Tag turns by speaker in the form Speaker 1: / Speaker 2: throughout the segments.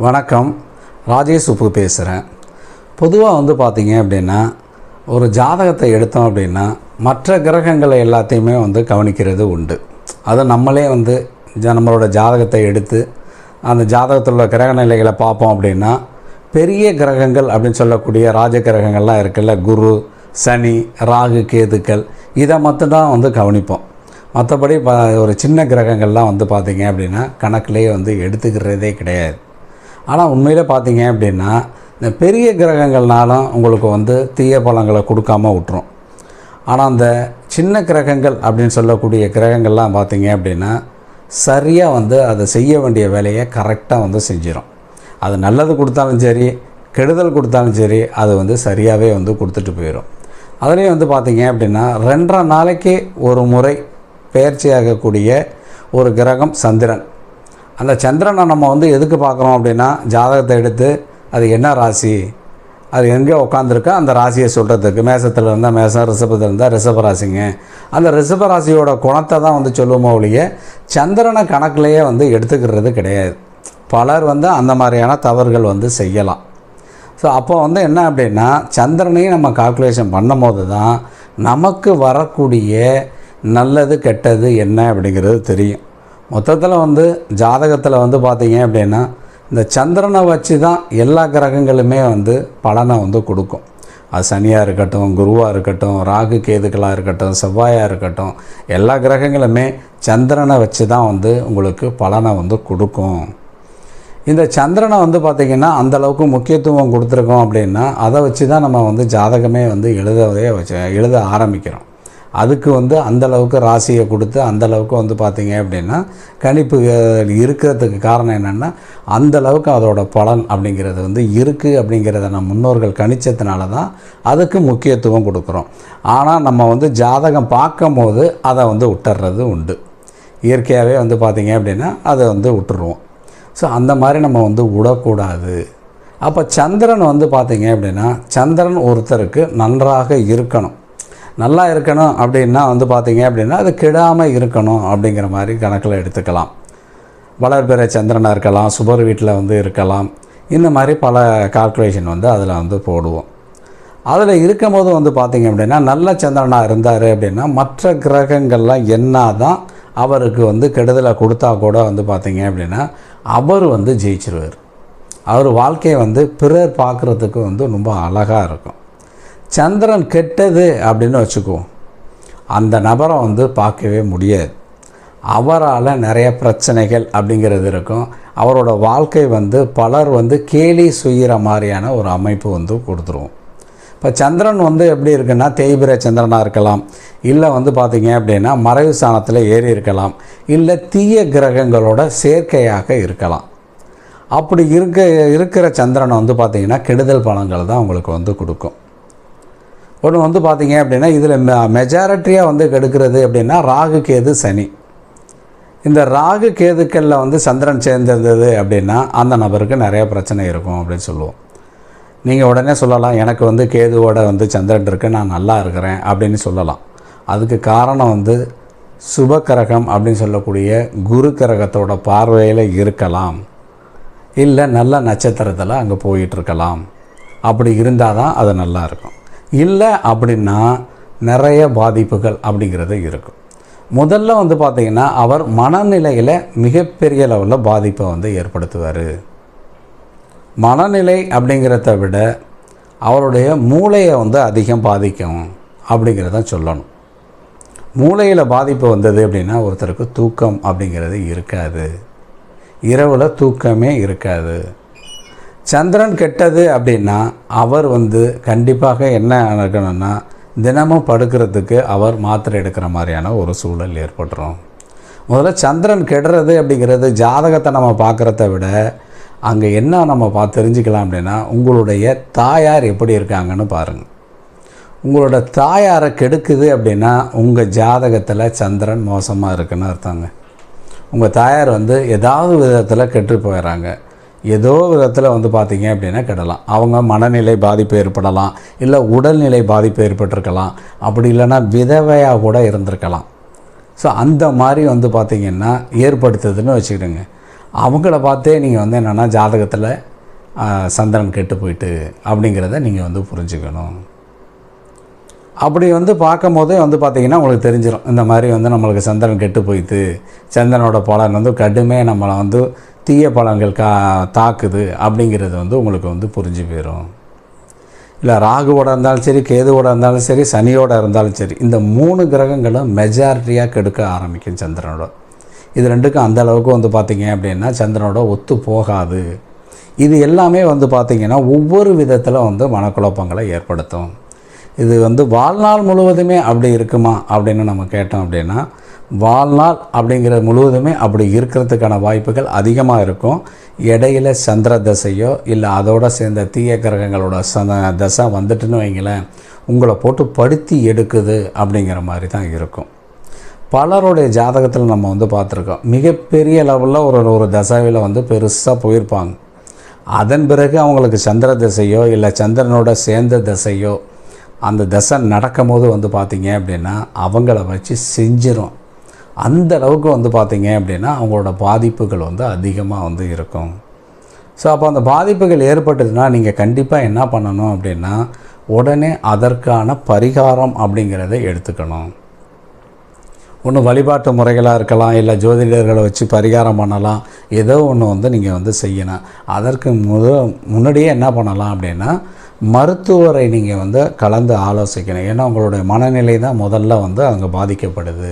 Speaker 1: வணக்கம். ராஜேஷ் உப்பு பேசுகிறேன். பொதுவாக பார்த்தீங்க அப்படின்னா, ஒரு ஜாதகத்தை எடுத்தோம் அப்படின்னா மற்ற கிரகங்களை எல்லாத்தையுமே கவனிக்கிறது உண்டு. அதை நம்மளே நம்மளோட ஜாதகத்தை எடுத்து அந்த ஜாதகத்தில் உள்ள கிரக நிலைகளை பார்ப்போம் அப்படின்னா, பெரிய கிரகங்கள் அப்படின்னு சொல்லக்கூடிய ராஜ கிரகங்கள்லாம் இருக்குல்ல, குரு, சனி, ராகு, கேதுக்கள், இதை மட்டும்தான் கவனிப்போம். மற்றபடி ஒரு சின்ன கிரகங்கள்லாம் பார்த்தீங்க அப்படின்னா கணக்கிலே எடுத்துக்கிறதே கிடையாது. ஆனால் உண்மையில் பார்த்தீங்க அப்படின்னா, இந்த பெரிய கிரகங்கள்னாலும் உங்களுக்கு தீய பலங்களை கொடுக்காம விட்டுரும். ஆனால் அந்த சின்ன கிரகங்கள் அப்படின்னு சொல்லக்கூடிய கிரகங்கள்லாம் பார்த்தீங்க அப்படின்னா சரியாக அதை செய்ய வேண்டிய வேலையை கரெக்டாக செஞ்சிடும். அது நல்லது கொடுத்தாலும் சரி, கெடுதல் கொடுத்தாலும் சரி, அது சரியாகவே கொடுத்துட்டு போயிடும். அதுலேயும் பார்த்தீங்க அப்படின்னா 2.5 நாளைக்கு ஒரு முறை பெயர்ச்சியாகக்கூடிய ஒரு கிரகம் சந்திரன். அந்த சந்திரனை நம்ம எதுக்கு பார்க்குறோம் அப்படின்னா, ஜாதகத்தை எடுத்து அது என்ன ராசி, அது எங்கே உட்காந்துருக்கோ அந்த ராசியை சொல்கிறதுக்கு. மேசத்தில் இருந்தால் மேசம், ரிஷபத்தில் இருந்தால் ரிஷப ராசிங்க. அந்த ரிஷப ராசியோட குணத்தை தான் சொல்லுவோமோ ஒழிய சந்திரனை கணக்கிலேயே எடுத்துக்கிறது கிடையாது. பலர் அந்த மாதிரியான தவறுகள் செய்யலாம். ஸோ அப்போ என்ன அப்படின்னா, சந்திரனையும் நம்ம கால்குலேஷன் பண்ணும் போது தான் நமக்கு வரக்கூடிய நல்லது கெட்டது என்ன அப்படிங்கிறது தெரியும். மொத்தத்தில் ஜாதகத்தில் பார்த்தீங்க அப்படின்னா, இந்த சந்திரனை வச்சு தான் எல்லா கிரகங்களுமே பலனை கொடுக்கும். அது சனியாக இருக்கட்டும், குருவாக இருக்கட்டும், ராகு கேதுக்களாக இருக்கட்டும், செவ்வாயாக இருக்கட்டும், எல்லா கிரகங்களுமே சந்திரனை வச்சு தான் உங்களுக்கு பலனை கொடுக்கும். இந்த சந்திரனை பார்த்திங்கன்னா அந்தளவுக்கு முக்கியத்துவம் கொடுத்துருக்கோம் அப்படின்னா, அதை வச்சு தான் நம்ம ஜாதகமே எழுத ஆரம்பிக்கிறோம். அதுக்கு அந்தளவுக்கு ராசியை கொடுத்து அந்தளவுக்கு பார்த்திங்க அப்படின்னா கணிப்பு இருக்கிறதுக்கு காரணம் என்னென்னா, அந்தளவுக்கு அதோட பலன் அப்படிங்கிறது இருக்குது அப்படிங்கிறத நம்ம முன்னோர்கள் கணிச்சதுனால தான் அதுக்கு முக்கியத்துவம் கொடுக்குறோம். ஆனால் நம்ம ஜாதகம் பார்க்கும் போது அதை விட்டுறது உண்டு. இயற்கையாகவே பார்த்திங்க அப்படின்னா அதை விட்டுருவோம். ஸோ அந்த மாதிரி நம்ம விடக்கூடாது. அப்போ சந்திரன் பார்த்திங்க அப்படின்னா, சந்திரன் ஒருத்தருக்கு நன்றாக இருக்கணும். நல்லா இருக்கணும் அப்படின்னா பார்த்திங்க அப்படின்னா அது கெடாமல் இருக்கணும் அப்படிங்கிற மாதிரி கணக்கில் எடுத்துக்கலாம். வளர்பிறை சந்திரனாக இருக்கலாம், சுபர் வீட்டில் இருக்கலாம். இந்த மாதிரி பல கால்குலேஷன் அதில் போடுவோம். அதில் இருக்கும்போது பார்த்திங்க அப்படின்னா, நல்ல சந்திரனாக இருந்தார் அப்படின்னா மற்ற கிரகங்கள்லாம் என்ன தான் அவருக்கு கெடுதலை கொடுத்தா கூட பார்த்திங்க அப்படின்னா அவர் ஜெயிச்சிருவார். அவர் வாழ்க்கையை பிறர் பார்க்குறதுக்கு ரொம்ப அழகாக இருக்கும். சந்திரன் கெட்டது அப்படின்னு வச்சுக்குவோம், அந்த நபரை பார்க்கவே முடியாது. அவரால் நிறைய பிரச்சனைகள் அப்படிங்கிறது இருக்கும். அவரோட வாழ்க்கை பலர் கேலி செய்கிற மாதிரியான ஒரு அமைப்பு கொடுத்துருவோம். இப்போ சந்திரன் எப்படி இருக்குன்னா, தேய்பிறை சந்திரனாக இருக்கலாம், இல்லை பார்த்திங்க அப்படின்னா மறைவு ஸ்தானத்தில் ஏறி இருக்கலாம், இல்லை தீய கிரகங்களோட சேர்க்கையாக இருக்கலாம். அப்படி இருக்கிற சந்திரனை பார்த்திங்கன்னா கெடுதல் பலன்கள் தான் உங்களுக்கு கொடுக்கும். ஒன்று பார்த்திங்க அப்படின்னா இதில் மெஜாரிட்டியாக கெடுக்கிறது அப்படின்னா ராகு கேது சனி. இந்த ராகு கேதுக்களில் சந்திரன் சேர்ந்திருந்தது அப்படின்னா அந்த நபருக்கு நிறைய பிரச்சனை இருக்கும் அப்படின்னு சொல்லுவோம். நீங்கள் உடனே சொல்லலாம், எனக்கு கேதுவோட சந்திரன் இருக்குது, நான் நல்லா இருக்கிறேன் அப்படின்னு சொல்லலாம். அதுக்கு காரணம் சுப கிரகம் அப்படின்னு சொல்லக்கூடிய குரு கிரகத்தோட பார்வையில் இருக்கலாம், இல்லை நல்ல நட்சத்திரத்தில் அங்கே போயிட்டுருக்கலாம். அப்படி இருந்தால் தான் அது நல்லா இருக்கும். இல்லை அப்படின்னா நிறைய பாதிப்புகள் அப்படிங்கிறது இருக்கும். முதல்ல பார்த்திங்கன்னா அவர் மனநிலையில் மிகப்பெரிய லெவலில் பாதிப்பை ஏற்படுத்துவார். மனநிலை அப்படிங்கிறத விட அவருடைய மூளையை அதிகம் பாதிக்கும் அப்படிங்கிறத சொல்லணும். மூளையில் பாதிப்பு வந்தது அப்படின்னா ஒருத்தருக்கு தூக்கம் அப்படிங்கிறது இருக்காது, இரவில் தூக்கமே இருக்காது. சந்திரன் கெட்டது அப்படின்னா அவர் கண்டிப்பாக என்ன நடக்கணும்னா, தினமும் படுக்கிறதுக்கு அவர் மாத்திரை எடுக்கிற மாதிரியான ஒரு சூழல் ஏற்பட்டுரும். முதல்ல சந்திரன் கெடுறது அப்படிங்கிறது ஜாதகத்தை நம்ம பார்க்குறத விட அங்கே என்ன நம்ம தெரிஞ்சுக்கலாம் அப்படின்னா, உங்களுடைய தாயார் எப்படி இருக்காங்கன்னு பாருங்கள். உங்களோட தாயாரை கெடுக்குது அப்படின்னா உங்கள் ஜாதகத்தில் சந்திரன் மோசமாக இருக்குன்னு அர்த்தங்க. உங்கள் தாயார் ஏதாவது விதத்தில் கெட்டு போயிடறாங்க, ஏதோ விதத்தில் பார்த்திங்க அப்படின்னா கெடலாம். அவங்க மனநிலை பாதிப்பு ஏற்படலாம், இல்லை உடல்நிலை பாதிப்பு ஏற்பட்டிருக்கலாம், அப்படி இல்லைன்னா விதவையாக கூட இருந்திருக்கலாம். ஸோ அந்த மாதிரி பார்த்திங்கன்னா ஏற்படுத்துதுன்னு வச்சுக்கிடுங்க. அவங்கள பார்த்தே நீங்கள் வந்து என்னென்னா ஜாதகத்தில் சந்திரன் கெட்டு போயிட்டு அப்படிங்கிறத நீங்கள் வந்து புரிஞ்சுக்கணும். அப்படி வந்து பார்க்கும் போதே வந்து பார்த்திங்கன்னா உங்களுக்கு தெரிஞ்சிடும், இந்த மாதிரி வந்து நம்மளுக்கு சந்திரன் கெட்டு போயிட்டு சந்திரனோட பலன் வந்து கடுமையாக நம்மளை வந்து தீய பலன்கள் தாக்குது அப்படிங்கிறது வந்து உங்களுக்கு வந்து புரிஞ்சு போயிடும். இல்லை ராகுவோட இருந்தாலும் சரி, கேதுவோட இருந்தாலும் சரி, சனியோடு இருந்தாலும் சரி, இந்த 3 கிரகங்களும் மெஜாரிட்டியாக கெடுக்க ஆரம்பிக்கும் சந்திரனோட. இது ரெண்டுக்கும் அந்த அளவுக்கு வந்து பார்த்திங்க அப்படின்னா சந்திரனோட ஒத்து போகாது. இது எல்லாமே வந்து பார்த்திங்கன்னா ஒவ்வொரு விதத்தில் வந்து மனக்குழப்பங்களை ஏற்படுத்தும். இது வந்து வாழ்நாள் முழுவதுமே அப்படி இருக்குமா அப்படின்னு நம்ம கேட்டோம் அப்படின்னா, வாழ்நாள் அப்படிங்கிற முழுவதுமே அப்படி இருக்கிறதுக்கான வாய்ப்புகள் அதிகமாக இருக்கும். இடையில சந்திர தசையோ இல்லை அதோடு சேர்ந்த தீய கிரகங்களோட தசை வந்துட்டுன்னு வைங்களேன், உங்களை போட்டு படுத்தி எடுக்குது அப்படிங்கிற மாதிரி தான் இருக்கும். பலருடைய ஜாதகத்தில் நம்ம வந்து பார்த்துருக்கோம், மிகப்பெரிய லெவலில் ஒரு தசையில் வந்து பெருசாக போயிருப்பாங்க. அதன் பிறகு அவங்களுக்கு சந்திர தசையோ இல்லை சந்திரனோட சேர்ந்த தசையோ அந்த தசை நடக்கும் போது வந்து பார்த்திங்க அப்படின்னா அவங்கள வச்சு செஞ்சிடும். அந்த அளவுக்கு வந்து பார்த்திங்க அப்படின்னா அவங்களோட பாதிப்புகள் வந்து அதிகமாக வந்து இருக்கும். ஸோ அப்போ அந்த பாதிப்புகள் ஏற்பட்டதுன்னா நீங்கள் கண்டிப்பாக என்ன பண்ணணும் அப்படின்னா, உடனே அதற்கான பரிகாரம் அப்படிங்கிறத எடுத்துக்கணும். ஒன்று வழிபாட்டு முறைகளாக இருக்கலாம், இல்லை ஜோதிடர்களை வச்சு பரிகாரம் பண்ணலாம், ஏதோ ஒன்று வந்து நீங்கள் வந்து செய்யணும். அதற்கு முன்னாடியே என்ன பண்ணலாம் அப்படின்னா, மருத்துவரை நீங்கள் வந்து கலந்து ஆலோசிக்கணும். ஏன்னா உங்களுடைய மனநிலை தான் முதல்ல வந்து அங்கே பாதிக்கப்படுது.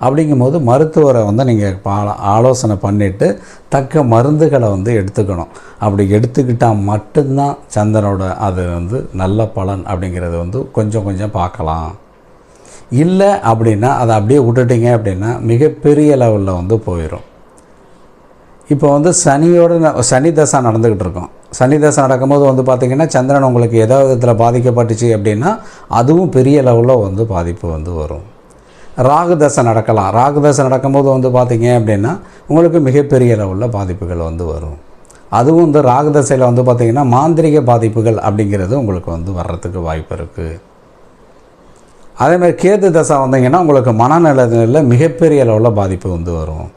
Speaker 1: அப்படிங்கும்போது மருத்துவரை வந்து நீங்கள் ஆலோசனை பண்ணிவிட்டு தக்க மருந்துகளை வந்து எடுத்துக்கணும். அப்படி எடுத்துக்கிட்டால் மட்டும்தான் சந்திரனோட அது வந்து நல்ல பலன் அப்படிங்கிறது வந்து கொஞ்சம் கொஞ்சம் பார்க்கலாம். இல்லை அப்படின்னா அதை அப்படியே விட்டுட்டிங்க அப்படின்னா மிகப்பெரிய லெவலில் வந்து போயிடும். இப்போ வந்து சனி தசை நடந்துக்கிட்டு இருக்கோம். சனி தசை நடக்கும்போது வந்து பார்த்திங்கன்னா சந்திரன் உங்களுக்கு ஏதாவது விதத்தில் பாதிக்கப்பட்டுச்சு அப்படின்னா அதுவும் பெரிய லெவலில் வந்து பாதிப்பு வந்து வரும். ராகு தசை நடக்கலாம். ராகு தசை நடக்கும்போது வந்து பார்த்திங்க அப்படின்னா உங்களுக்கு மிகப்பெரிய லெவலில் பாதிப்புகள் வந்து வரும். அதுவும் இந்த ராகு தசையில் வந்து பார்த்திங்கன்னா மாந்திரிக பாதிப்புகள் அப்படிங்கிறது உங்களுக்கு வந்து வர்றதுக்கு வாய்ப்பு இருக்குது. அதேமாதிரி கேது தசை வந்தீங்கன்னா உங்களுக்கு மனநலத்தில் மிகப்பெரிய அளவில் பாதிப்பு வந்து வரும்.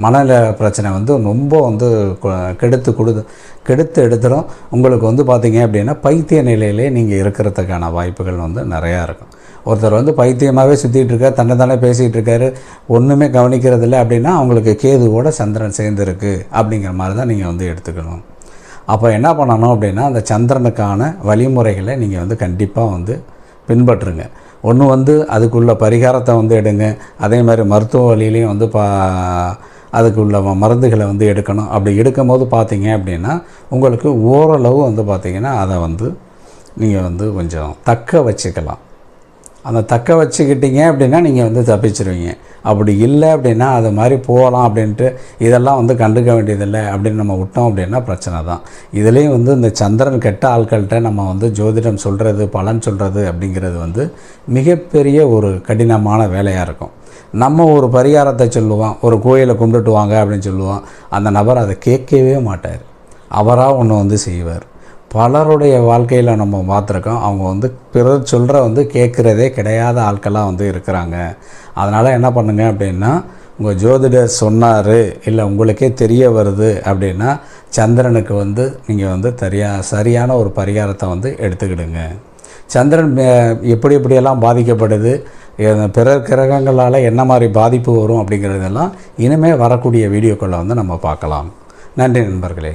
Speaker 1: மனநல பிரச்சனை வந்து ரொம்ப வந்து கெடுத்து எடுத்துடும். உங்களுக்கு வந்து பார்த்திங்க அப்படின்னா பைத்திய நிலையிலே நீங்கள் இருக்கிறதுக்கான வாய்ப்புகள் வந்து நிறையா இருக்கும். ஒருத்தர் வந்து பைத்தியமாகவே சுற்றிட்டு இருக்கார், தன்னை பேசிகிட்டு இருக்காரு, ஒன்றுமே கவனிக்கிறதில்ல அப்படின்னா அவங்களுக்கு கேதுவோட சந்திரன் சேர்ந்துருக்கு அப்படிங்கிற மாதிரி தான் நீங்கள் வந்து எடுத்துக்கணும். அப்போ என்ன பண்ணணும் அப்படின்னா, அந்த சந்திரனுக்கான வழிமுறைகளை நீங்கள் வந்து கண்டிப்பாக வந்து பின்பற்றுங்க. ஒன்று வந்து அதுக்குள்ள பரிகாரத்தை வந்து எடுங்க. அதே மாதிரி மருத்துவ வழியிலையும் வந்து அதுக்குள்ள மருந்துகளை வந்து எடுக்கணும். அப்படி எடுக்கும் போது பார்த்தீங்க அப்படின்னா உங்களுக்கு ஓரளவு வந்து பார்த்திங்கன்னா அதை வந்து நீங்கள் வந்து கொஞ்சம் தக்க வச்சுக்கலாம். அந்த தக்க வச்சுக்கிட்டீங்க அப்படின்னா நீங்கள் வந்து தப்பிச்சிருவீங்க. அப்படி இல்லை அப்படின்னா அது மாதிரி போகலாம் அப்படின்ட்டு இதெல்லாம் வந்து கண்டுக்க வேண்டியதில்லை அப்படின்னு நம்ம விட்டோம் அப்படின்னா பிரச்சனை தான். இதுலேயும் வந்து இந்த சந்திரன் கெட்ட ஆட்கள்கிட்ட நம்ம வந்து ஜோதிடம் சொல்கிறது, பலன் சொல்கிறது அப்படிங்கிறது வந்து மிகப்பெரிய ஒரு கடினமான வேலையாக இருக்கும். நம்ம ஒரு பரிகாரத்தை சொல்லுவோம், ஒரு கோயிலை கும்பிட்டுட்டு வாங்க அப்படின்னு சொல்லுவோம், அந்த நபர் அதை கேட்கவே மாட்டார், அவராக ஒன்று வந்து செய்வார். பலருடைய வாழ்க்கையில் நம்ம பார்த்துருக்கோம், அவங்க வந்து பிறர் சொல்கிற வந்து கேட்குறதே கிடையாத ஆட்களாக வந்து இருக்கிறாங்க. அதனால் என்ன பண்ணுங்க அப்படின்னா, உங்கள் ஜோதிடர் சொன்னார் இல்லை உங்களுக்கே தெரிய வருது அப்படின்னா சந்திரனுக்கு வந்து நீங்கள் வந்து சரியான ஒரு பரிகாரத்தை வந்து எடுத்துக்கிடுங்க. சந்திரன் எப்படியெல்லாம் பாதிக்கப்படுது, பிற கிரகங்களால் என்ன மாதிரி பாதிப்பு வரும் அப்படிங்கிறதெல்லாம் இனிமேல் வரக்கூடிய வீடியோக்களில் வந்து நம்ம பார்க்கலாம். நன்றி நண்பர்களே.